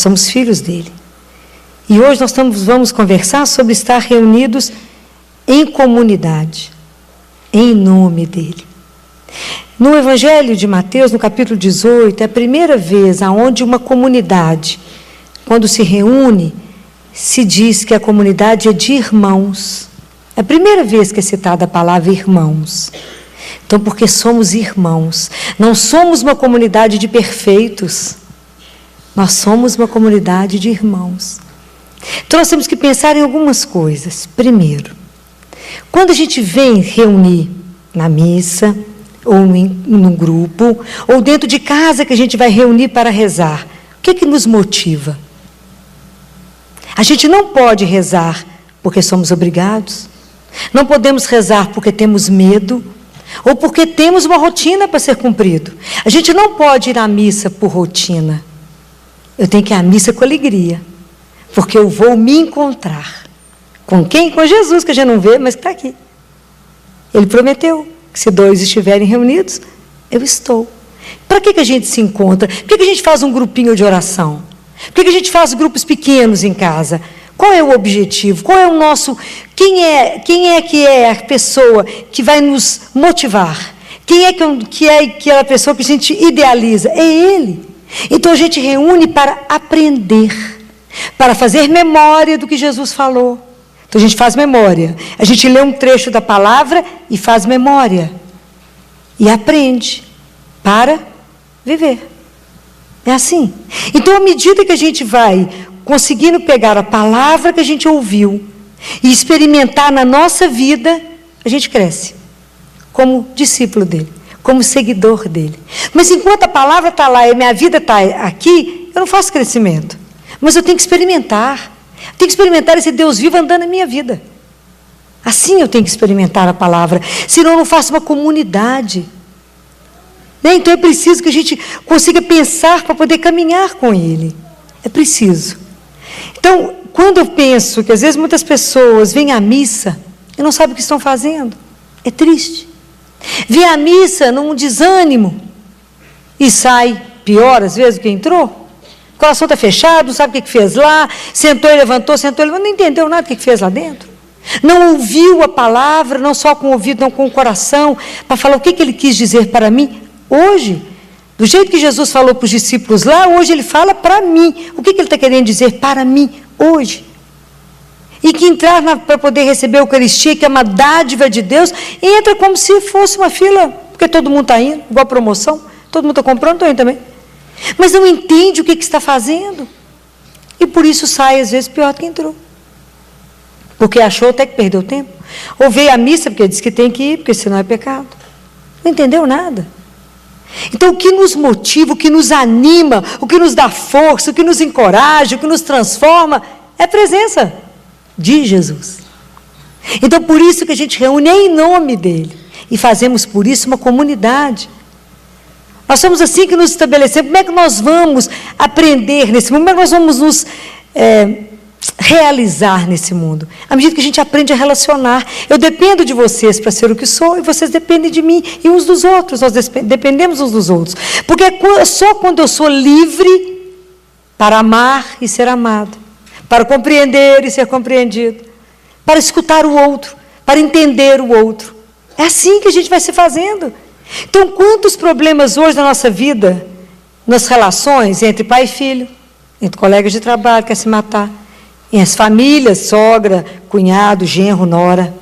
somos filhos dele. E hoje nós vamos conversar sobre estar reunidos em comunidade, em nome dele. No Evangelho de Mateus, no capítulo 18, é a primeira vez onde uma comunidade, quando se reúne, se diz que a comunidade é de irmãos. É a primeira vez que é citada a palavra irmãos. Então, porque somos irmãos, não somos uma comunidade de perfeitos, nós somos uma comunidade de irmãos. Então, nós temos que pensar em algumas coisas. Primeiro, quando a gente vem reunir na missa, ou num grupo, ou dentro de casa que a gente vai reunir para rezar, o que nos motiva? A gente não pode rezar porque somos obrigados, não podemos rezar porque temos medo, ou porque temos uma rotina para ser cumprido. A gente não pode ir à missa por rotina. Eu tenho que ir à missa com alegria, porque eu vou me encontrar. Com quem? Com Jesus, que a gente não vê, mas que está aqui. Ele prometeu que se 2 estiverem reunidos, eu estou. Para que a gente se encontra? Por que a gente faz um grupinho de oração? Por que a gente faz grupos pequenos em casa? Qual é o objetivo? Qual é o nosso... Quem é que é a pessoa que vai nos motivar? Quem é que é aquela pessoa que a gente idealiza? É ele. Então a gente reúne para aprender, para fazer memória do que Jesus falou. Então a gente faz memória. A gente lê um trecho da palavra e faz memória. E aprende para viver. É assim. Então, à medida que a gente vai conseguindo pegar a palavra que a gente ouviu e experimentar na nossa vida, a gente cresce como discípulo dele, como seguidor dele. Mas enquanto a palavra está lá e a minha vida está aqui, eu não faço crescimento. Mas eu tenho que experimentar. Eu tenho que experimentar esse Deus vivo andando na minha vida. Assim eu tenho que experimentar a palavra. Senão eu não faço uma comunidade. Então é preciso que a gente consiga pensar para poder caminhar com ele. É preciso. Então, quando eu penso que às vezes muitas pessoas vêm à missa e não sabem o que estão fazendo, é triste. Vêm à missa num desânimo e sai pior às vezes do que entrou. O coração está fechado, não sabe o que fez lá, sentou e levantou, não entendeu nada do que fez lá dentro. Não ouviu a palavra, não só com o ouvido, não com o coração, para falar o que ele quis dizer para mim. Hoje, do jeito que Jesus falou para os discípulos lá, hoje ele fala para mim. O que ele está querendo dizer para mim hoje? E que entrar para poder receber a Eucaristia, que é uma dádiva de Deus, entra como se fosse uma fila, porque todo mundo está indo, igual promoção, todo mundo está comprando, estou indo também. Mas não entende o que está fazendo. E por isso sai, às vezes, pior do que entrou. Porque achou até que perdeu tempo. Ou veio à missa, porque diz que tem que ir, porque senão é pecado. Não entendeu nada. Então, o que nos motiva, o que nos anima, o que nos dá força, o que nos encoraja, o que nos transforma, é a presença de Jesus. Então, por isso que a gente reúne em nome dele. E fazemos por isso uma comunidade. Nós somos assim que nos estabelecemos. Como é que nós vamos aprender nesse mundo? Como é que nós vamos nos realizar nesse mundo? À medida que a gente aprende a relacionar. Eu dependo de vocês para ser o que sou, e vocês dependem de mim e uns dos outros. Nós dependemos uns dos outros. Porque é só quando eu sou livre para amar e ser amado, para compreender e ser compreendido, para escutar o outro, para entender o outro. É assim que a gente vai se fazendo. Então, quantos problemas hoje na nossa vida, nas relações entre pai e filho, entre colegas de trabalho, quer se matar, em as famílias, sogra, cunhado, genro, nora,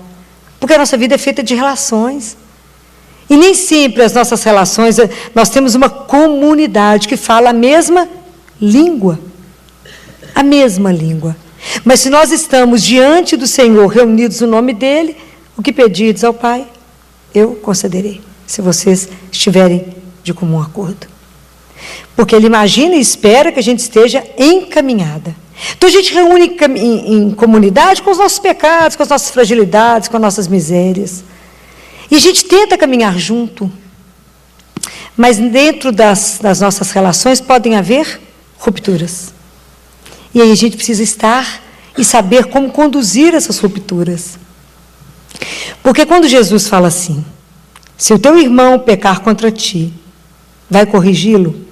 porque a nossa vida é feita de relações. E nem sempre as nossas relações, nós temos uma comunidade que fala a mesma língua. A mesma língua. Mas se nós estamos diante do Senhor, reunidos no nome dEle, o que pedirdes ao Pai, eu concederei, se vocês estiverem de comum acordo. Porque Ele imagina e espera que a gente esteja encaminhada. Então a gente reúne em comunidade com os nossos pecados, com as nossas fragilidades, com as nossas misérias. E a gente tenta caminhar junto. Mas dentro das nossas relações podem haver rupturas. E aí a gente precisa estar e saber como conduzir essas rupturas. Porque quando Jesus fala assim, se o teu irmão pecar contra ti, vai corrigi-lo,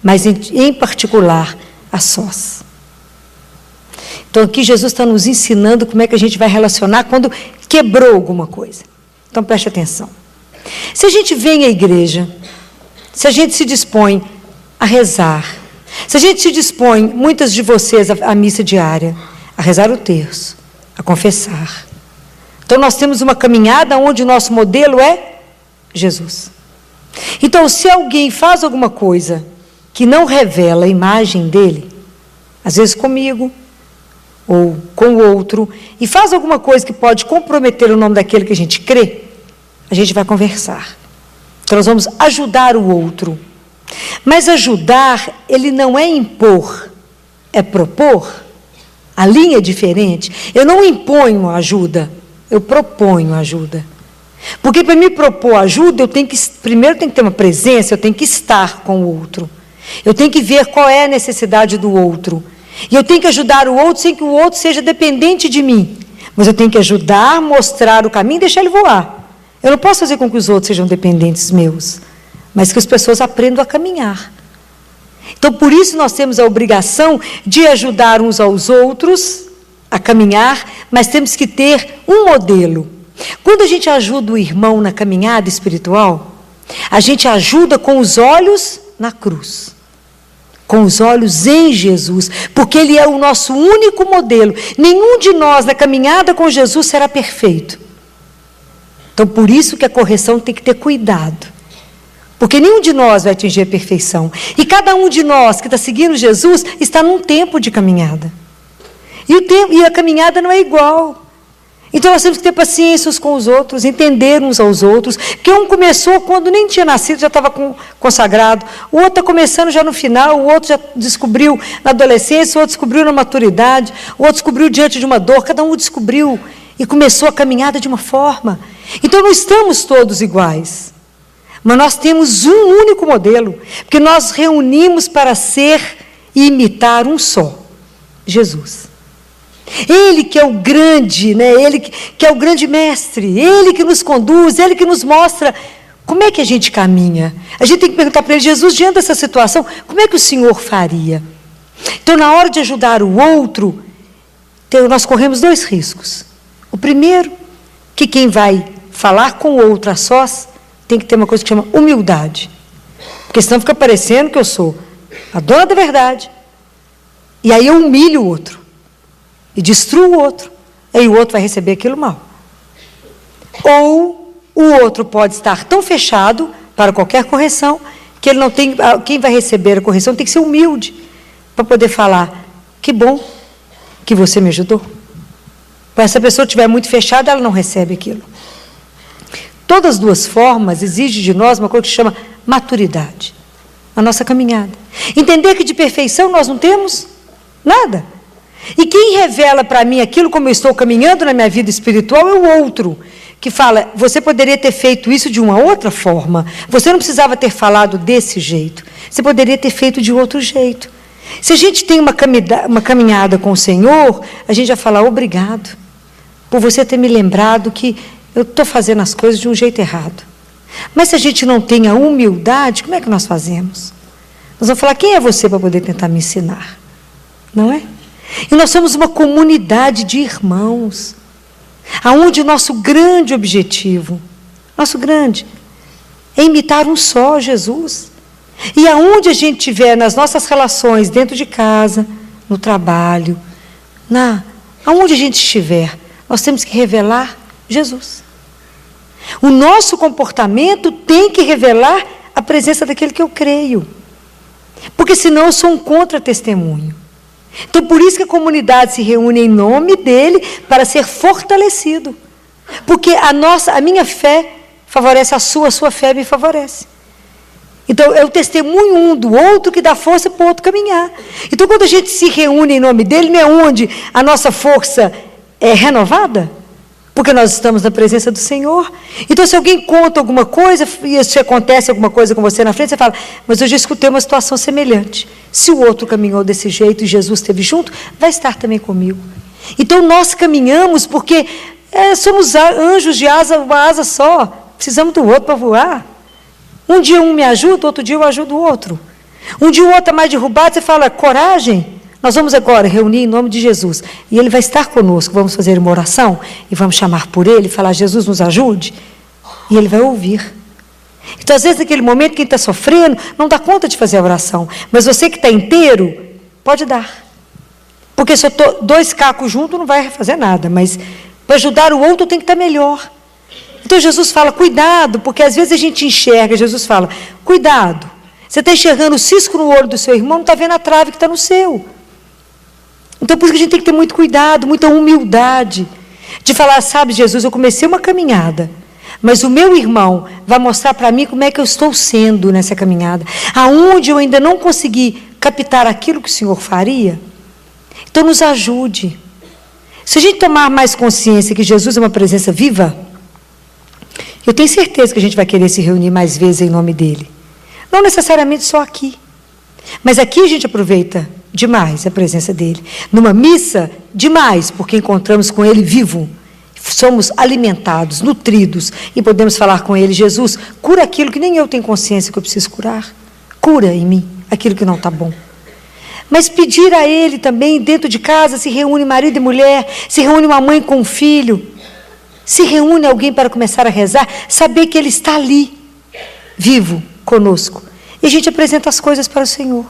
mas em particular, a sós. Então aqui Jesus está nos ensinando como é que a gente vai relacionar quando quebrou alguma coisa. Então preste atenção. Se a gente vem à igreja, se a gente se dispõe a rezar, se a gente se dispõe, muitas de vocês, à missa diária, a rezar o terço, a confessar. Então nós temos uma caminhada onde o nosso modelo é Jesus. Então se alguém faz alguma coisa que não revela a imagem dele, às vezes comigo, ou com o outro, e faz alguma coisa que pode comprometer o nome daquele que a gente crê, a gente vai conversar. Então nós vamos ajudar o outro. Mas ajudar, ele não é impor, é propor. A linha é diferente. Eu não imponho ajuda, eu proponho ajuda. Porque para me propor ajuda, primeiro tem que ter uma presença, eu tenho que estar com o outro. Eu tenho que ver qual é a necessidade do outro. E eu tenho que ajudar o outro sem que o outro seja dependente de mim. Mas eu tenho que ajudar, mostrar o caminho e deixar ele voar. Eu não posso fazer com que os outros sejam dependentes meus, mas que as pessoas aprendam a caminhar. Então, por isso nós temos a obrigação de ajudar uns aos outros a caminhar, mas temos que ter um modelo. Quando a gente ajuda o irmão na caminhada espiritual, a gente ajuda com os olhos na cruz, com os olhos em Jesus, porque Ele é o nosso único modelo. Nenhum de nós na caminhada com Jesus será perfeito. Então, por isso que a correção tem que ter cuidado. Porque nenhum de nós vai atingir a perfeição. E cada um de nós que está seguindo Jesus está num tempo de caminhada. E a caminhada não é igual. Então nós temos que ter paciência uns com os outros, entender uns aos outros. Porque um começou quando nem tinha nascido, já estava consagrado. O outro está começando já no final, o outro já descobriu na adolescência, o outro descobriu na maturidade, o outro descobriu diante de uma dor, cada um descobriu e começou a caminhada de uma forma. Então não estamos todos iguais. Mas nós temos um único modelo, porque nós reunimos para ser e imitar um só, Jesus. Ele que é o grande, né? Ele que é o grande mestre, Ele que nos conduz, Ele que nos mostra como é que a gente caminha. A gente tem que perguntar para Ele, Jesus, diante dessa situação, como é que o Senhor faria? Então, na hora de ajudar o outro, nós corremos dois riscos. O primeiro, que quem vai falar com o outro a sós, tem que ter uma coisa que chama humildade. Porque senão fica parecendo que eu sou a dona da verdade. E aí eu humilho o outro. E destruo o outro. Aí o outro vai receber aquilo mal. Ou o outro pode estar tão fechado para qualquer correção, que ele não tem. Quem vai receber a correção tem que ser humilde. Para poder falar, que bom que você me ajudou. Se essa pessoa estiver muito fechada, ela não recebe aquilo. Todas as duas formas exigem de nós uma coisa que se chama maturidade. A nossa caminhada. Entender que de perfeição nós não temos nada. E quem revela para mim aquilo como eu estou caminhando na minha vida espiritual é o outro. Que fala, você poderia ter feito isso de uma outra forma. Você não precisava ter falado desse jeito. Você poderia ter feito de outro jeito. Se a gente tem uma caminhada com o Senhor, a gente vai falar, obrigado por você ter me lembrado que eu estou fazendo as coisas de um jeito errado. Mas se a gente não tem a humildade, como é que nós fazemos? Nós vamos falar, quem é você para poder tentar me ensinar? Não é? E nós somos uma comunidade de irmãos, aonde o nosso grande objetivo, é imitar um só, Jesus. E aonde a gente estiver nas nossas relações, dentro de casa, no trabalho, aonde a gente estiver, nós temos que revelar Jesus. O nosso comportamento tem que revelar a presença daquele que eu creio. Porque senão eu sou um contra-testemunho. Então, por isso que a comunidade se reúne em nome dele, para ser fortalecido. Porque a minha fé favorece a sua fé me favorece. Então, é o testemunho um do outro que dá força para o outro caminhar. Então, quando a gente se reúne em nome dele, não é onde a nossa força é renovada? Porque nós estamos na presença do Senhor. Então, se alguém conta alguma coisa, e se acontece alguma coisa com você na frente, você fala, mas eu já escutei uma situação semelhante. Se o outro caminhou desse jeito e Jesus esteve junto, vai estar também comigo. Então, nós caminhamos porque somos anjos de uma asa só. Precisamos do outro para voar. Um dia um me ajuda, outro dia eu ajudo o outro. Um dia o outro está mais derrubado, você fala, coragem, nós vamos agora reunir em nome de Jesus. E Ele vai estar conosco, vamos fazer uma oração e vamos chamar por Ele, falar, Jesus nos ajude. E Ele vai ouvir. Então, às vezes, naquele momento, quem está sofrendo não dá conta de fazer a oração. Mas você que está inteiro, pode dar. Porque se eu estou 2 cacos juntos, não vai fazer nada. Mas para ajudar o outro, tem que estar melhor. Então, Jesus fala, cuidado, porque às vezes a gente enxerga, Jesus fala, cuidado. Você está enxergando o cisco no olho do seu irmão, não está vendo a trave que está no seu. Então, por isso que a gente tem que ter muito cuidado, muita humildade. De falar, sabe, Jesus, eu comecei uma caminhada. Mas o meu irmão vai mostrar para mim como é que eu estou sendo nessa caminhada. Aonde eu ainda não consegui captar aquilo que o Senhor faria. Então, nos ajude. Se a gente tomar mais consciência que Jesus é uma presença viva, eu tenho certeza que a gente vai querer se reunir mais vezes em nome dEle. Não necessariamente só aqui. Mas aqui a gente aproveita demais a presença dEle. Numa missa, demais, porque encontramos com Ele vivo. Somos alimentados, nutridos, e podemos falar com Ele, Jesus, cura aquilo que nem eu tenho consciência que eu preciso curar. Cura em mim aquilo que não está bom. Mas pedir a Ele também, dentro de casa, se reúne marido e mulher, se reúne uma mãe com um filho, se reúne alguém para começar a rezar, saber que Ele está ali, vivo, conosco. E a gente apresenta as coisas para o Senhor.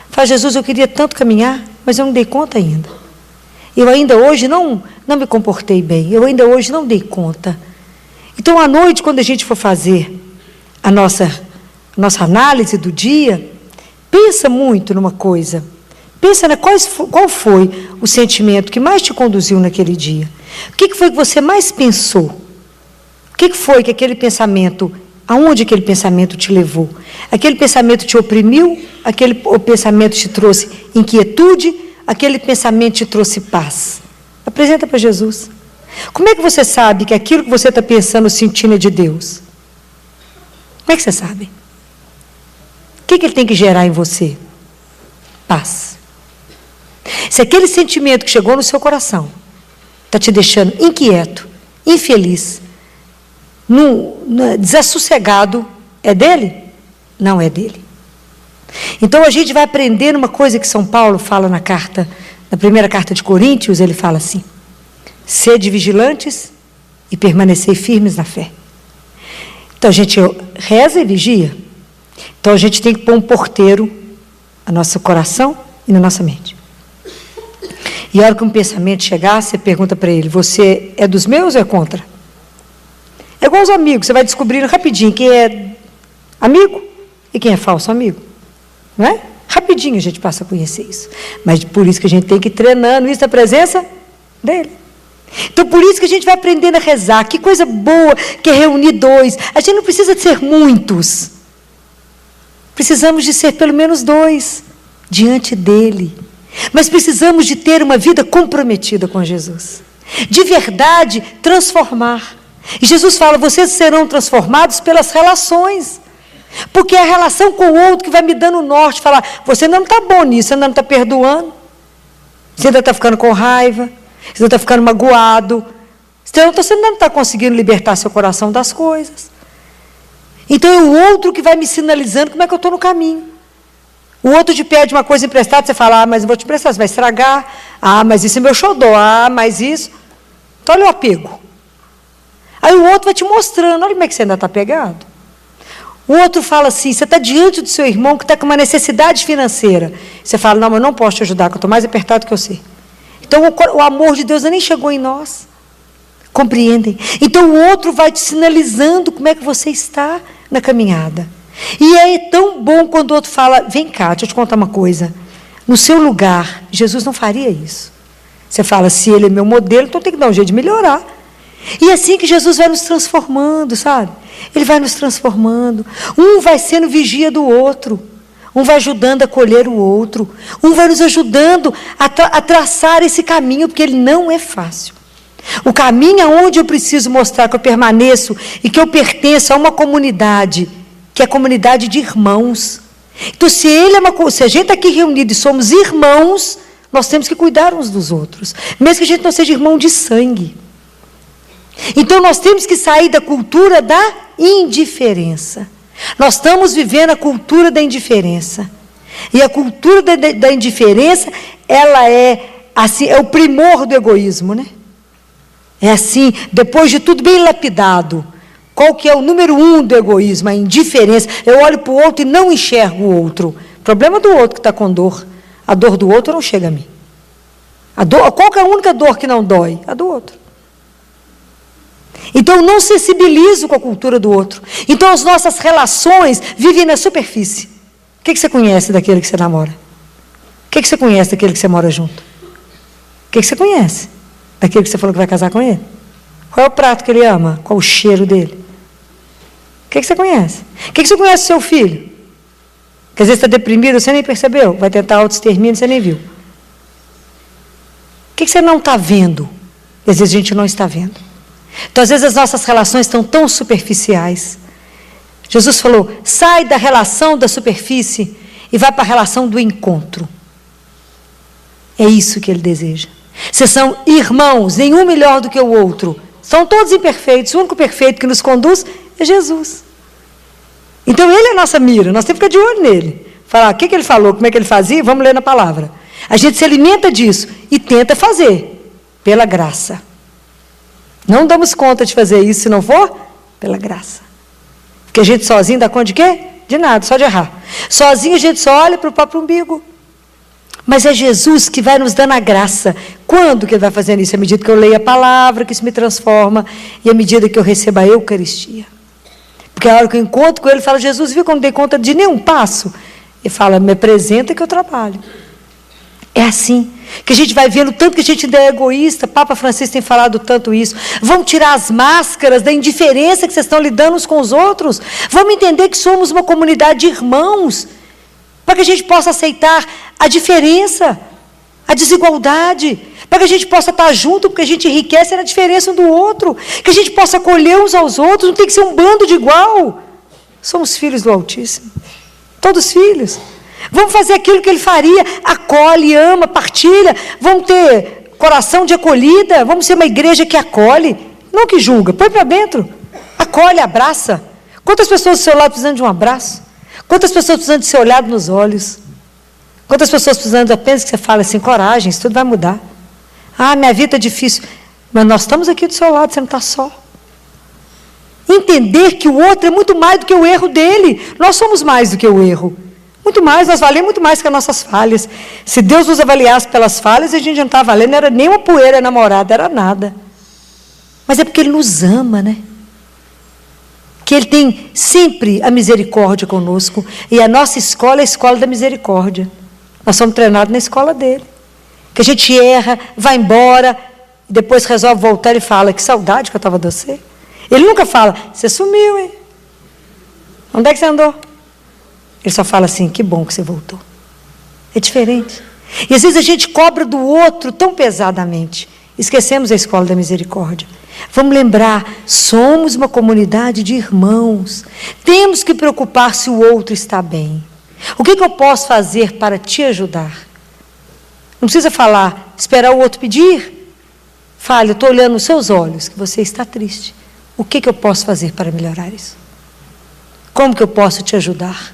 Fala, Jesus, eu queria tanto caminhar, mas eu não dei conta ainda. Eu ainda hoje não me comportei bem, eu ainda hoje não dei conta. Então, à noite, quando a gente for fazer a nossa análise do dia, pensa muito numa coisa. Pensa, né, qual foi o sentimento que mais te conduziu naquele dia? O que foi que você mais pensou? O que foi que aquele pensamento, aonde aquele pensamento te levou? Aquele pensamento te oprimiu? O pensamento te trouxe inquietude? Aquele pensamento te trouxe paz? Apresenta para Jesus. Como é que você sabe que aquilo que você está pensando, sentindo é de Deus? Como é que você sabe? O que Ele tem que gerar em você? Paz. Se aquele sentimento que chegou no seu coração está te deixando inquieto, infeliz, desassossegado, é dele? Não é dele. Então a gente vai aprender uma coisa que São Paulo fala na primeira carta de Coríntios, ele fala assim, sede vigilantes e permanecei firmes na fé. Então a gente reza e vigia. Então a gente tem que pôr um porteiro no nosso coração e na nossa mente. E a hora que um pensamento chegar, você pergunta para ele, você é dos meus ou é contra? É igual os amigos, você vai descobrindo rapidinho quem é amigo e quem é falso amigo. Não é? Rapidinho a gente passa a conhecer isso. Mas por isso que a gente tem que ir treinando isso na presença dele. Então por isso que a gente vai aprendendo a rezar. Que coisa boa que é reunir 2. A gente não precisa de ser muitos. Precisamos de ser pelo menos 2 diante dele. Mas precisamos de ter uma vida comprometida com Jesus. De verdade, transformar. E Jesus fala, vocês serão transformados pelas relações. Porque é a relação com o outro que vai me dando o norte. Falar, você não está bom nisso, você não está perdoando. Você ainda está ficando com raiva. Você ainda está ficando magoado. Você não está conseguindo libertar seu coração das coisas. Então é o outro que vai me sinalizando como é que eu estou no caminho. O outro te pede uma coisa emprestada, você fala, mas não vou te emprestar, você vai estragar. Mas isso é meu xodó. Mas isso... Então olha o apego. Aí o outro vai te mostrando, olha como é que você ainda está pegado. O outro fala assim, você está diante do seu irmão que está com uma necessidade financeira. Você fala, não, mas eu não posso te ajudar, que eu estou mais apertado que você. Então o amor de Deus nem chegou em nós. Compreendem? Então o outro vai te sinalizando como é que você está na caminhada. E é tão bom quando o outro fala, vem cá, deixa eu te contar uma coisa. No seu lugar, Jesus não faria isso. Você fala, se ele é meu modelo, então tem que dar um jeito de melhorar. E é assim que Jesus vai nos transformando, sabe? Ele vai nos transformando. Um vai sendo vigia do outro. Um vai ajudando a acolher o outro. Um vai nos ajudando a traçar esse caminho, porque ele não é fácil. O caminho aonde eu preciso mostrar que eu permaneço e que eu pertenço a uma comunidade, que é a comunidade de irmãos. Então, se a gente está aqui reunido e somos irmãos, nós temos que cuidar uns dos outros. Mesmo que a gente não seja irmão de sangue. Então, nós temos que sair da cultura da indiferença. Nós estamos vivendo a cultura da indiferença. E a cultura da indiferença, ela é assim, é o primor do egoísmo, né? É assim, depois de tudo bem lapidado. Qual que é o número 1 do egoísmo? A indiferença. Eu olho para o outro e não enxergo o outro. O problema do outro que está com dor. A dor do outro não chega a mim. Qual que é a única dor que não dói? A do outro. Então, eu não sensibilizo com a cultura do outro. Então, as nossas relações vivem na superfície. O que você conhece daquele que você namora? O que você conhece daquele que você mora junto? O que você conhece daquele que você falou que vai casar com ele? Qual é o prato que ele ama? Qual o cheiro dele? O que você conhece? O que você conhece do seu filho? Que às vezes está deprimido, você nem percebeu. Vai tentar autoextermínio, você nem viu. O que você não está vendo? Às vezes a gente não está vendo. Então, às vezes as nossas relações estão tão superficiais. Jesus falou, sai da relação da superfície e vai para a relação do encontro. É isso que ele deseja. Vocês são irmãos, nenhum melhor do que o outro. São todos imperfeitos, o único perfeito que nos conduz é Jesus. Então, ele é a nossa mira, nós temos que ficar de olho nele. Falar o que ele falou, como é que ele fazia, vamos ler na palavra. A gente se alimenta disso e tenta fazer, pela graça. Não damos conta de fazer isso se não for pela graça. Porque a gente sozinho dá conta de quê? De nada, só de errar. Sozinho a gente só olha para o próprio umbigo. Mas é Jesus que vai nos dando a graça. Quando que ele vai fazendo isso? À medida que eu leio a palavra, que isso me transforma, e à medida que eu recebo a Eucaristia. Porque a hora que eu encontro com ele, fala, Jesus, viu que eu não dei conta de nenhum passo? Ele fala, me apresenta que eu trabalho. É assim, que a gente vai vendo tanto que a gente ainda é egoísta. Papa Francisco tem falado tanto isso. Vamos tirar as máscaras da indiferença que vocês estão lidando uns com os outros. Vamos entender que somos uma comunidade de irmãos, para que a gente possa aceitar a diferença, a desigualdade, para que a gente possa estar junto, porque a gente enriquece na diferença um do outro, que a gente possa acolher uns aos outros, não tem que ser um bando de igual. Somos filhos do Altíssimo, todos filhos. Vamos fazer aquilo que ele faria, acolhe, ama, partilha, vamos ter coração de acolhida, vamos ser uma igreja que acolhe, não que julga, põe para dentro, acolhe, abraça. Quantas pessoas do seu lado precisam de um abraço? Quantas pessoas precisam de ser olhado nos olhos? Quantas pessoas precisam apenas que você fale assim, coragem, isso tudo vai mudar. Ah, minha vida é difícil, mas nós estamos aqui do seu lado, você não está só. Entender que o outro é muito mais do que o erro dele, nós somos mais do que o erro. Muito mais, nós valemos muito mais que as nossas falhas. Se Deus nos avaliasse pelas falhas, a gente não estava valendo, não era nem uma poeira namorada, era nada. Mas é porque Ele nos ama, né? Que Ele tem sempre a misericórdia conosco. E a nossa escola é a escola da misericórdia. Nós somos treinados na escola dele. Que a gente erra, vai embora, depois resolve voltar e fala, que saudade que eu estava de você. Ele nunca fala, você sumiu, hein? Onde é que você andou? Ele só fala assim, que bom que você voltou. É diferente. E às vezes a gente cobra do outro tão pesadamente. Esquecemos a escola da misericórdia. Vamos lembrar, somos uma comunidade de irmãos. Temos que preocupar se o outro está bem. O que eu posso fazer para te ajudar? Não precisa falar, esperar o outro pedir. Fale, eu estou olhando nos seus olhos que você está triste. O que eu posso fazer para melhorar isso? Como que eu posso te ajudar?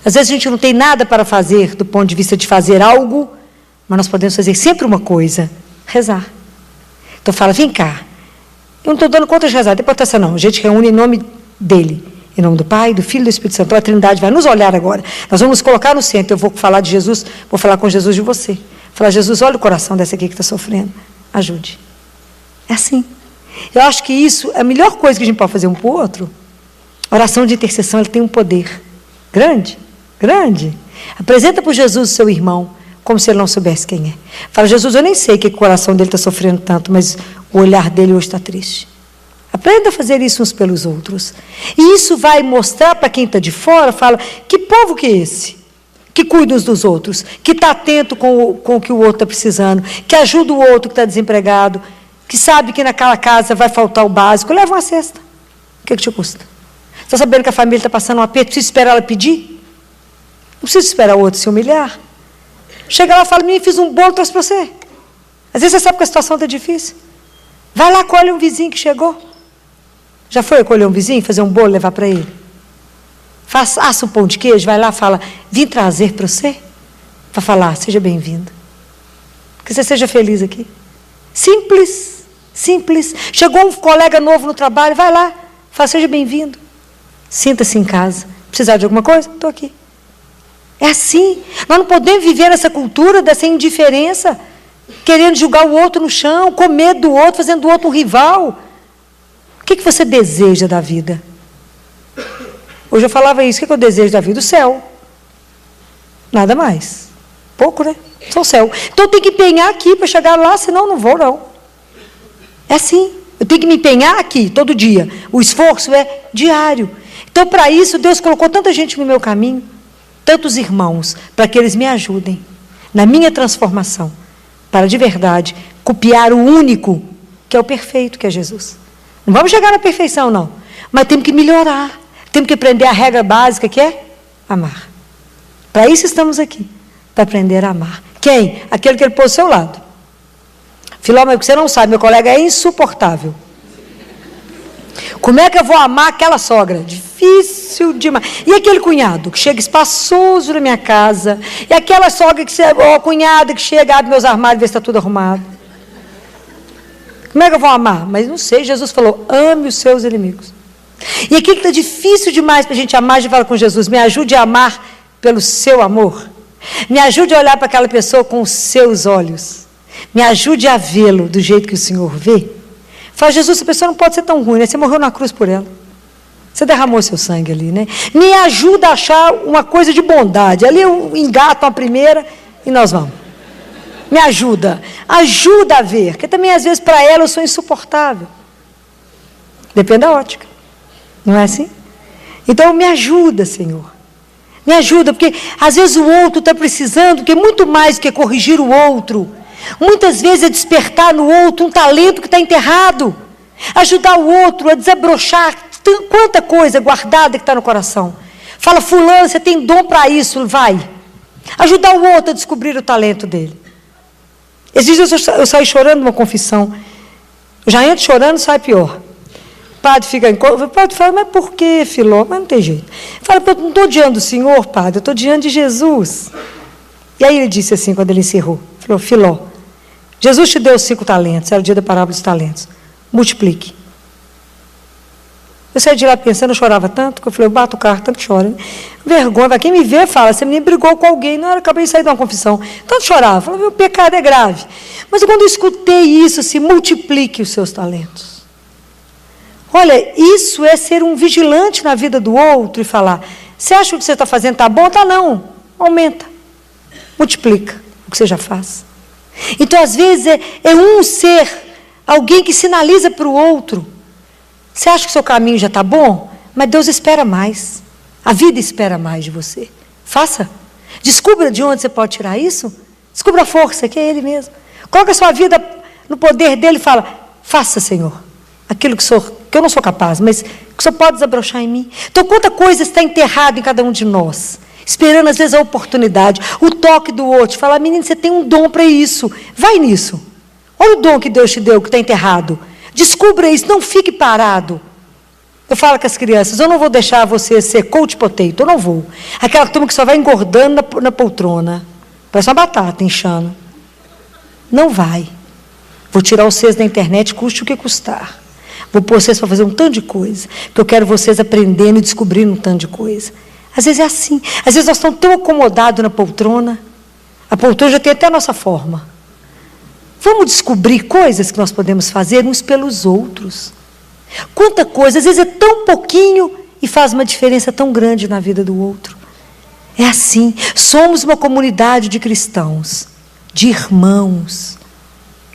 Às vezes a gente não tem nada para fazer do ponto de vista de fazer algo, mas nós podemos fazer sempre uma coisa, rezar. Então fala, vem cá, eu não estou dando conta de rezar, não tem importância não, a gente reúne em nome dele, em nome do Pai, do Filho e do Espírito Santo. Então a Trindade vai nos olhar agora, nós vamos nos colocar no centro, eu vou falar de Jesus, vou falar com Jesus de você. Falar, Jesus, olha o coração dessa aqui que está sofrendo, ajude. É assim. Eu acho que isso é a melhor coisa que a gente pode fazer um para o outro. A oração de intercessão, ela tem um poder grande. Grande. Apresenta para Jesus o seu irmão, como se ele não soubesse quem é. Fala, Jesus, eu nem sei que o coração dele está sofrendo tanto, mas o olhar dele hoje está triste. Aprenda a fazer isso uns pelos outros. E isso vai mostrar para quem está de fora, fala, que povo que é esse? Que cuida uns dos outros, que está atento com o que o outro está precisando, que ajuda o outro que está desempregado, que sabe que naquela casa vai faltar o básico, leva uma cesta. O que te custa? Você está sabendo que a família está passando um aperto, precisa esperar ela pedir? Não precisa esperar o outro se humilhar. Chega lá e fala, menino, fiz um bolo, trouxe para você. Às vezes você sabe que a situação está difícil. Vai lá, colhe um vizinho que chegou. Já foi colher um vizinho, fazer um bolo, levar para ele? assa um pão de queijo, vai lá e fala, vim trazer para você, para falar, seja bem-vindo. Que você seja feliz aqui. Simples, simples. Chegou um colega novo no trabalho, vai lá, fala, seja bem-vindo. Sinta-se em casa. Precisar de alguma coisa? Estou aqui. É assim. Nós não podemos viver nessa cultura dessa indiferença, querendo julgar o outro no chão, com medo do outro, fazendo do outro um rival. O que você deseja da vida? Hoje eu falava isso, o que eu desejo da vida? O céu. Nada mais. Pouco, né? Só o céu. Então eu tenho que empenhar aqui para chegar lá, senão não vou, não. É assim. Eu tenho que me empenhar aqui, todo dia. O esforço é diário. Então, para isso, Deus colocou tanta gente no meu caminho, tantos irmãos, para que eles me ajudem na minha transformação, para de verdade copiar o único, que é o perfeito, que é Jesus. Não vamos chegar na perfeição, não. Mas temos que melhorar. Temos que aprender a regra básica, que é amar. Para isso estamos aqui, para aprender a amar. Quem? Aquele que ele pôs ao seu lado. Filó, mas você não sabe, meu colega é insuportável. Como é que eu vou amar aquela sogra? Difícil demais. E aquele cunhado que chega espaçoso na minha casa? E aquela sogra que chega, cunhada que chega, abre meus armários e vê se está tudo arrumado? Como é que eu vou amar? Mas não sei, Jesus falou, ame os seus inimigos. E aquilo que está difícil demais para a gente amar, a gente fala com Jesus, me ajude a amar pelo seu amor. Me ajude a olhar para aquela pessoa com os seus olhos. Me ajude a vê-lo do jeito que o Senhor vê. Fala, Jesus, essa pessoa não pode ser tão ruim, né? Você morreu na cruz por ela. Você derramou seu sangue ali, né? Me ajuda a achar uma coisa de bondade. Ali eu engato a primeira e nós vamos. Me ajuda. Ajuda a ver. Porque também, às vezes, para ela eu sou insuportável. Depende da ótica. Não é assim? Então, me ajuda, Senhor. Me ajuda, porque às vezes o outro está precisando, que é muito mais do que corrigir o outro. Muitas vezes é despertar no outro um talento que está enterrado. Ajudar o outro a desabrochar quanta coisa guardada que está no coração. Fala, fulano, você tem dom para isso, vai. Ajudar o outro a descobrir o talento dele. Esses dias eu saí chorando numa confissão. Eu já entro chorando, sai pior. O padre fica em conta. O padre fala, mas por que, Filó? Mas não tem jeito. Fala, eu não estou diante do Senhor, padre, eu estou diante de Jesus. E aí ele disse assim, quando ele encerrou, falou, Filó, Jesus te deu 5 talentos, era o dia da parábola dos talentos. Multiplique. Eu saí de lá pensando, eu chorava tanto, que eu falei, eu bato o carro, tanto chora. Né? Vergonha, quem me vê fala, você me brigou com alguém, não era, acabei de sair de uma confissão. Tanto chorava, falei, meu pecado é grave. Mas quando eu escutei isso, se multiplique os seus talentos. Olha, isso é ser um vigilante na vida do outro e falar, você acha que o que você está fazendo está bom? Está não, aumenta, multiplica o que você já faz. Então, às vezes, é um ser, alguém que sinaliza para o outro. Você acha que o seu caminho já está bom? Mas Deus espera mais. A vida espera mais de você. Faça. Descubra de onde você pode tirar isso. Descubra a força, que é Ele mesmo. Coloque a sua vida no poder dEle e fala, faça, Senhor, aquilo que eu não sou capaz, mas que o Senhor pode desabrochar em mim. Então, quanta coisa está enterrada em cada um de nós. Esperando, às vezes, a oportunidade, o toque do outro. Falar, menino, você tem um dom para isso. Vai nisso. Olha o dom que Deus te deu, que está enterrado. Descubra isso, não fique parado. Eu falo com as crianças, eu não vou deixar você ser coach potato, eu não vou. Aquela turma que só vai engordando na poltrona. Parece uma batata inchando. Não vai. Vou tirar vocês da internet, custe o que custar. Vou pôr vocês para fazer um tanto de coisa. Porque eu quero vocês aprendendo e descobrindo um tanto de coisa. Às vezes é assim. Às vezes nós estamos tão acomodados na poltrona. A poltrona já tem até a nossa forma. Vamos descobrir coisas que nós podemos fazer uns pelos outros. Quanta coisa, às vezes é tão pouquinho e faz uma diferença tão grande na vida do outro. É assim. Somos uma comunidade de cristãos, de irmãos,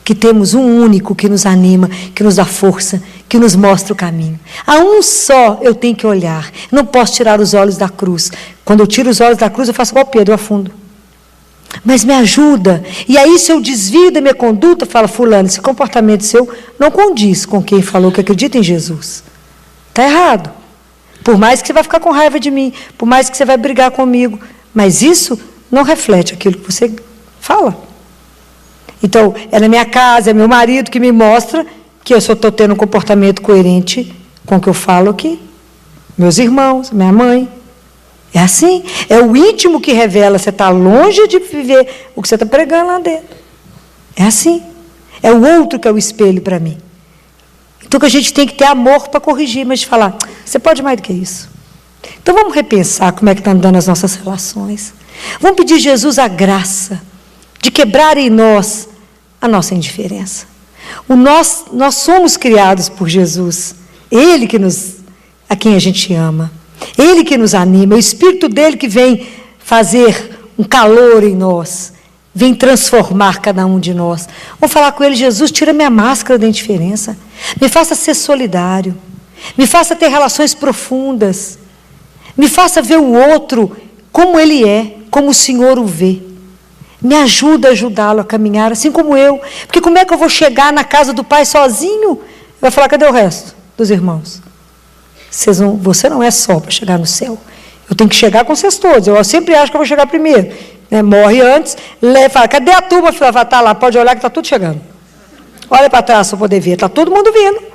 que temos um único que nos anima, que nos dá força, que nos mostra o caminho. A um só eu tenho que olhar. Não posso tirar os olhos da cruz. Quando eu tiro os olhos da cruz, eu faço igual Pedro, eu afundo. Mas me ajuda. E aí, se eu desvio da minha conduta, fala, fulano, esse comportamento seu não condiz com quem falou que acredita em Jesus. Está errado. Por mais que você vai ficar com raiva de mim, por mais que você vai brigar comigo, mas isso não reflete aquilo que você fala. Então, é na minha casa, é meu marido que me mostra que eu só estou tendo um comportamento coerente com o que eu falo aqui. Meus irmãos, minha mãe, É assim, é o íntimo que revela, você está longe de viver o que você está pregando lá dentro. É assim, é o outro que é o espelho para mim. Então que a gente tem que ter amor para corrigir, mas de falar, você pode mais do que isso. Então vamos repensar como é que estão andando as nossas relações. Vamos pedir a Jesus a graça de quebrar em nós a nossa indiferença. Nós somos criados por Jesus, Ele a quem a gente ama, Ele que nos anima, o Espírito dele que vem fazer um calor em nós, vem transformar cada um de nós. Vamos falar com Ele, Jesus, tira minha máscara da indiferença, me faça ser solidário, me faça ter relações profundas, me faça ver o outro como ele é, como o Senhor o vê. Me ajuda a ajudá-lo a caminhar, assim como eu. Porque como é que eu vou chegar na casa do Pai sozinho? Vai falar, cadê o resto dos irmãos? Você não é só para chegar no céu. Eu tenho que chegar com vocês todos. Eu sempre acho que eu vou chegar primeiro. Né? Morre antes, fala, cadê a turma? Vai estar lá, pode olhar que está tudo chegando. Olha para trás para poder ver, está todo mundo vindo.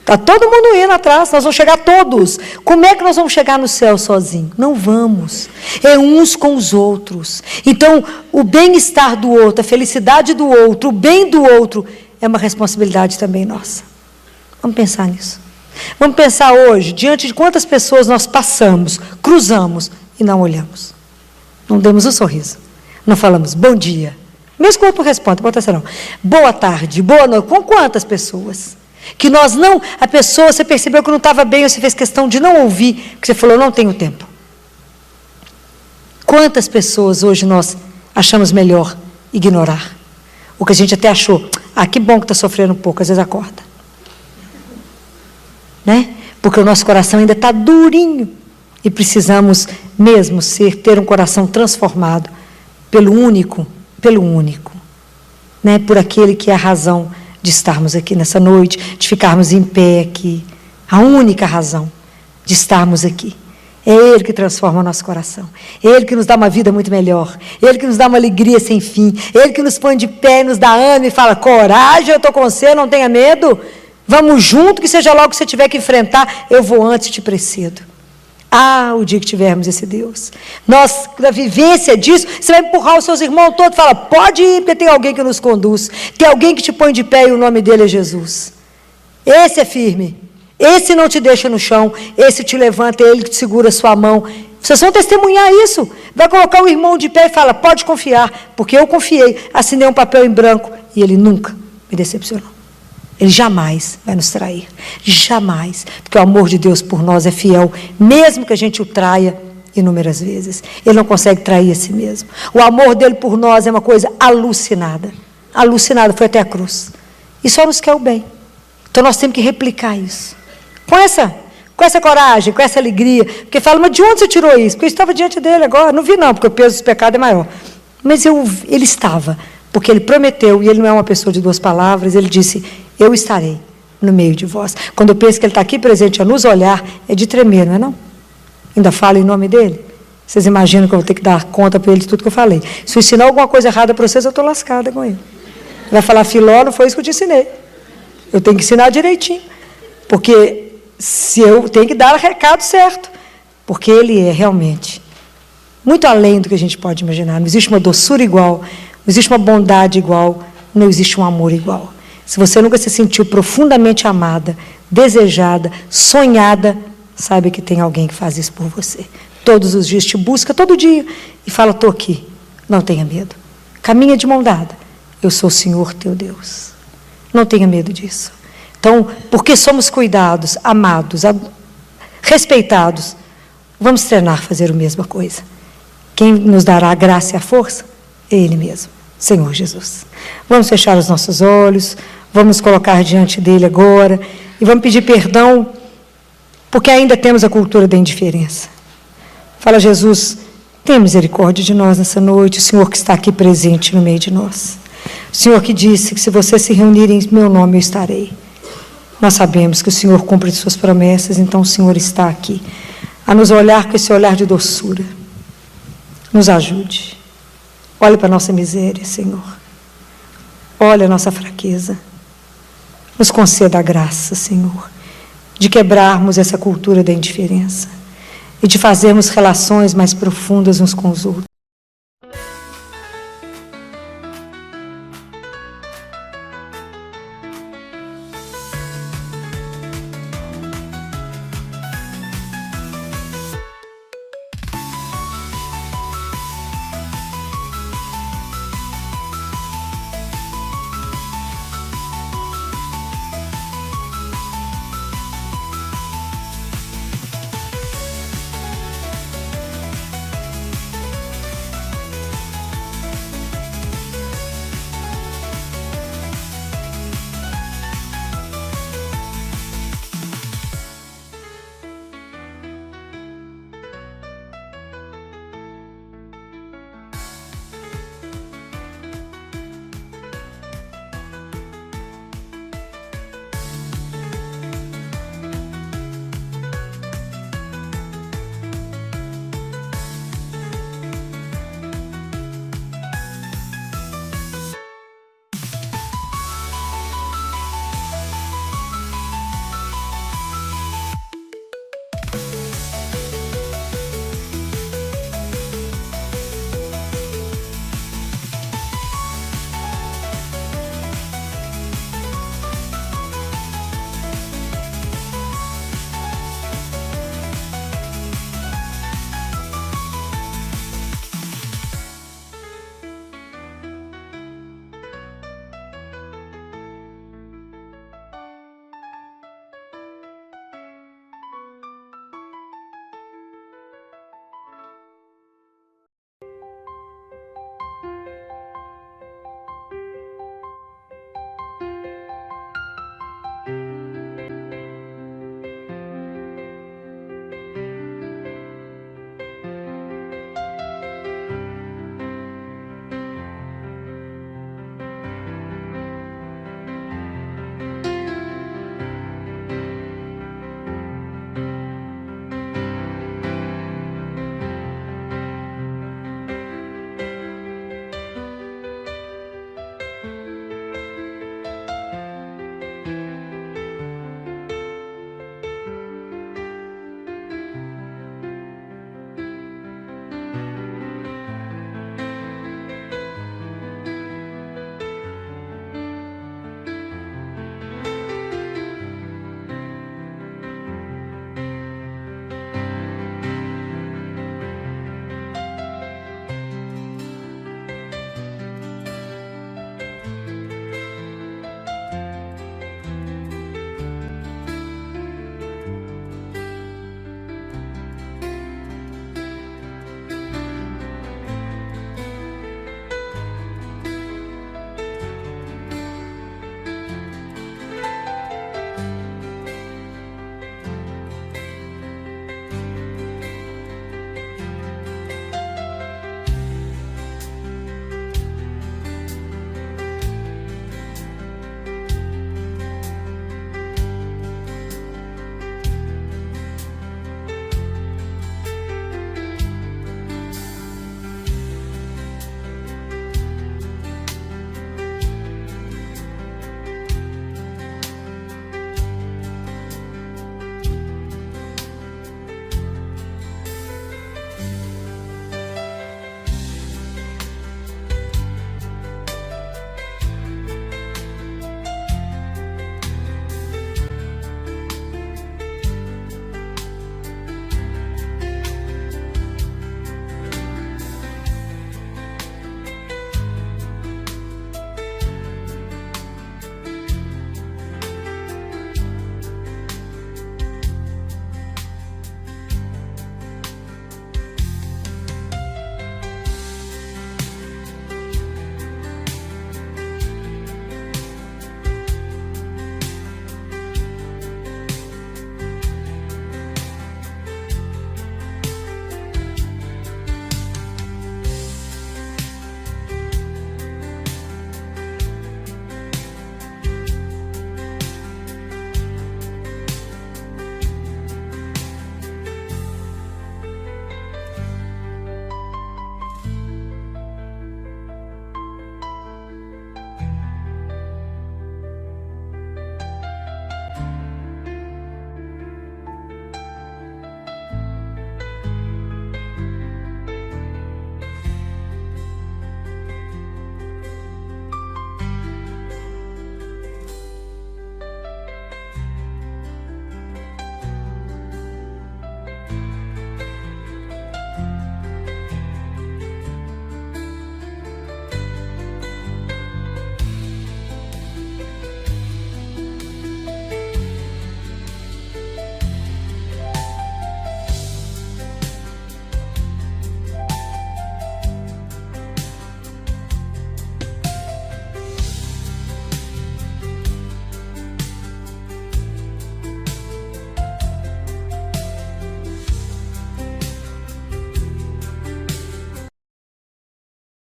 Está todo mundo indo atrás, nós vamos chegar todos. Como é que nós vamos chegar no céu sozinhos? Não vamos. É uns com os outros. Então, o bem-estar do outro, a felicidade do outro, o bem do outro, é uma responsabilidade também nossa. Vamos pensar nisso. Vamos pensar hoje, diante de quantas pessoas nós passamos, cruzamos e não olhamos. Não demos um sorriso. Não falamos, bom dia. Mesmo que o outro responda, pode ser não. Boa tarde, boa noite. Com quantas pessoas? Que nós não, a pessoa, você percebeu que não estava bem, você fez questão de não ouvir, porque você falou, não tenho tempo. Quantas pessoas hoje nós achamos melhor ignorar? O que a gente até achou, que bom que está sofrendo um pouco, às vezes acorda. Né? Porque o nosso coração ainda está durinho, e precisamos mesmo ter um coração transformado pelo único, né? Por aquele que é a razão de estarmos aqui nessa noite, de ficarmos em pé aqui. A única razão de estarmos aqui. É Ele que transforma o nosso coração. É Ele que nos dá uma vida muito melhor. É Ele que nos dá uma alegria sem fim. É Ele que nos põe de pé, nos dá ânimo e fala, coragem, eu estou com você, não tenha medo. Vamos junto, que seja logo que você tiver que enfrentar, eu vou antes e te precedo. O dia que tivermos esse Deus. Nós, na vivência disso, você vai empurrar os seus irmãos todos e fala, pode ir, porque tem alguém que nos conduz. Tem alguém que te põe de pé e o nome dele é Jesus. Esse é firme. Esse não te deixa no chão. Esse te levanta, é ele que te segura a sua mão. Vocês vão testemunhar isso. Vai colocar o irmão de pé e fala, pode confiar, porque eu confiei. Assinei um papel em branco e ele nunca me decepcionou. Ele jamais vai nos trair, jamais, porque o amor de Deus por nós é fiel, mesmo que a gente o traia inúmeras vezes, ele não consegue trair a si mesmo. O amor dele por nós é uma coisa alucinada, foi até a cruz, e só nos quer o bem. Então nós temos que replicar isso, com essa coragem, com essa alegria, porque fala, mas de onde você tirou isso? Porque eu estava diante dele agora, não vi não, porque o peso dos pecados é maior, mas ele estava, porque ele prometeu, e ele não é uma pessoa de duas palavras, ele disse, eu estarei no meio de vós. Quando eu penso que ele está aqui presente a nos olhar, é de tremer, não é não? Ainda falo em nome dele? Vocês imaginam que eu vou ter que dar conta para ele de tudo que eu falei. Se eu ensinar alguma coisa errada para vocês, eu estou lascada com ele. Ele vai falar, Filó, não foi isso que eu te ensinei. Eu tenho que ensinar direitinho. Porque se eu tenho que dar o recado certo. Porque ele é realmente muito além do que a gente pode imaginar. Não existe uma doçura igual, não existe uma bondade igual, não existe um amor igual. Se você nunca se sentiu profundamente amada, desejada, sonhada, saiba que tem alguém que faz isso por você. Todos os dias te busca, todo dia, e fala, estou aqui, não tenha medo. Caminha de mão dada, eu sou o Senhor teu Deus. Não tenha medo disso. Então, porque somos cuidados, amados, respeitados, vamos treinar a fazer a mesma coisa. Quem nos dará a graça e a força? É Ele mesmo, Senhor Jesus. Vamos fechar os nossos olhos, vamos colocar diante dele agora e vamos pedir perdão, porque ainda temos a cultura da indiferença. Fala, Jesus, tenha misericórdia de nós nessa noite, o Senhor que está aqui presente no meio de nós. O Senhor que disse que se você se reunir em meu nome, eu estarei. Nós sabemos que o Senhor cumpre suas promessas, então o Senhor está aqui, a nos olhar com esse olhar de doçura. Nos ajude. Olhe para a nossa miséria, Senhor. Olhe a nossa fraqueza. Nos conceda a graça, Senhor, de quebrarmos essa cultura da indiferença e de fazermos relações mais profundas uns com os outros.